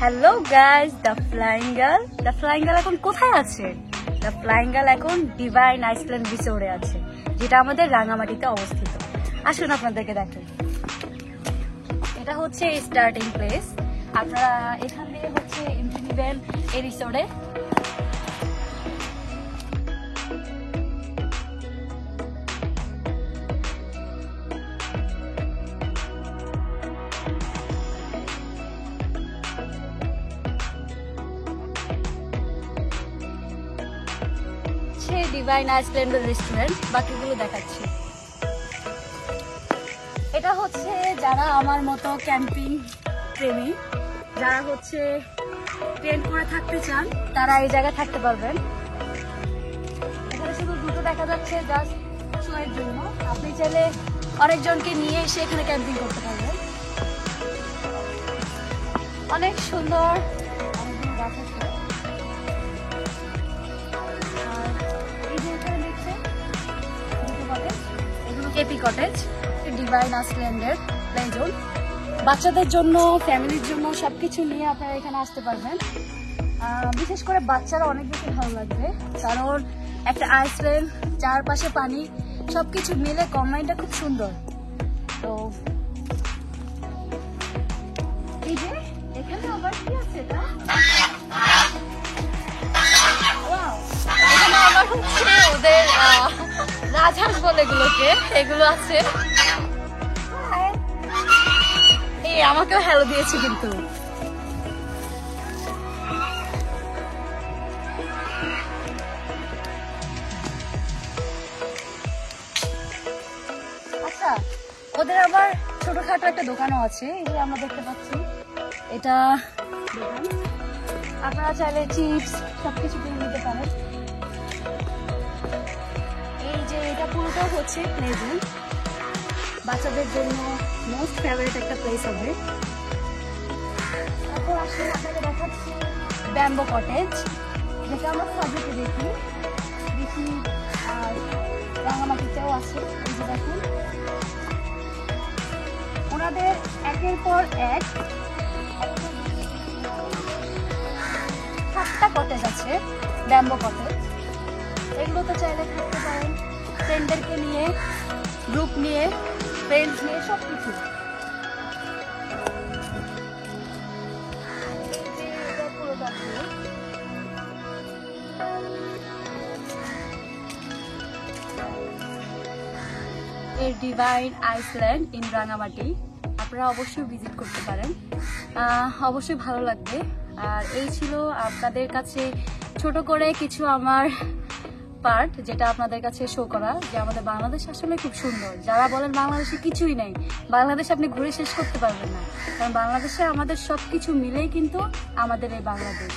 Hello guys, the flying girl এখন কোথায় আছে? দ্য ফ্লাইং গার্ল এখন ডিভাইন আইসল্যান্ড রিসোর্টে আছে, যেটা আমাদের রাঙামাটিতে অবস্থিত। আসুন আপনাদেরকে দেখেন। এটা হচ্ছে স্টার্টিং প্লেস। আপনারা এখান থেকে হচ্ছে এন্ট্রি নেবেন এই রিসোর্টে। ডিভাইন আইসল্যান্ড রেস্টুরেন্ট, বাকিগুলো দেখাচ্ছি। এটা হচ্ছে যারা আমার মতো ক্যাম্পিং প্রেমী, যারা হচ্ছে টেন্ট করে থাকতে চান, তারা এই জায়গায় থাকতে পারবেন। এখানে শুধু দুটো দেখা যাচ্ছে জাস্ট শোয়ের জন্য। আপনি চাইলে অনেকজনকে নিয়ে এসে এখানে ক্যাম্পিং করতে পারবেন। অনেক সুন্দর অনেকগুলো গাছ আছে। কেপি কটেজ, ডিভাইন আইসল্যান্ডের প্লে জোন। বাচ্চাদের জন্য, ফ্যামিলির জন্য সবকিছু নিয়ে আপনারা এখানে আসতে পারবেন। বিশেষ করে বাচ্চারা অনেক বেশি ভালো লাগবে, কারণ একটা আইসল্যান্ড, চারপাশে পানি, সবকিছু মিলে কম্বাইনটা খুব সুন্দর। তো এই যে এখানে আবার কি আছে, এটা এখানে আবার হচ্ছে ওদের রাজহাঁস বলে এগুলো আছে। এই আমাকেও হ্যালো দিয়েছে কিন্তু। আচ্ছা, ওদের আবার ছোটখাটো একটা দোকানও আছে, এই যে আমরা দেখতে পাচ্ছি। এটা দোকান, আপনারা চাইলে চিপস সবকিছু কিনে নিতে পারেন। এটা পুরোটা হচ্ছে প্লে জোন, বাচ্চাদের জন্য মোস্ট ফেভারিট একটা প্লেস হবে। তারপর আসলে আপনাকে দেখাচ্ছি ব্যাম্বো কটেজ, যেটা আমরা সাজেতে দেখি আর রাঙামাটিতেও আছে। এই যে দেখুন, ওনাদের একের পর এক 7টা কটেজ আছে, ব্যাম্বো কটেজ। এগুলো তো চাইলে থাকতে পারেন ফ্রেন্ডদেরকে নিয়ে, গ্রুপ নিয়ে, ফ্রেন্ডস নিয়ে, সব কিছু। এর ডিভাইন আইসল্যান্ড ইন রাঙামাটি, আপনারা অবশ্যই ভিজিট করতে পারেন, অবশ্যই ভালো লাগবে। আর এই ছিল আপনাদের কাছে ছোট করে কিছু আমার পার্ট, যেটা আপনাদের কাছে শো করা, যে আমাদের বাংলাদেশ আসলে খুব সুন্দর। যারা বলেন বাংলাদেশে কিছুই নেই, বাংলাদেশে আপনি ঘুরে শেষ করতে পারবেন না, কারণ বাংলাদেশে আমাদের সবকিছু মিলেই কিন্তু আমাদের এই বাংলাদেশ।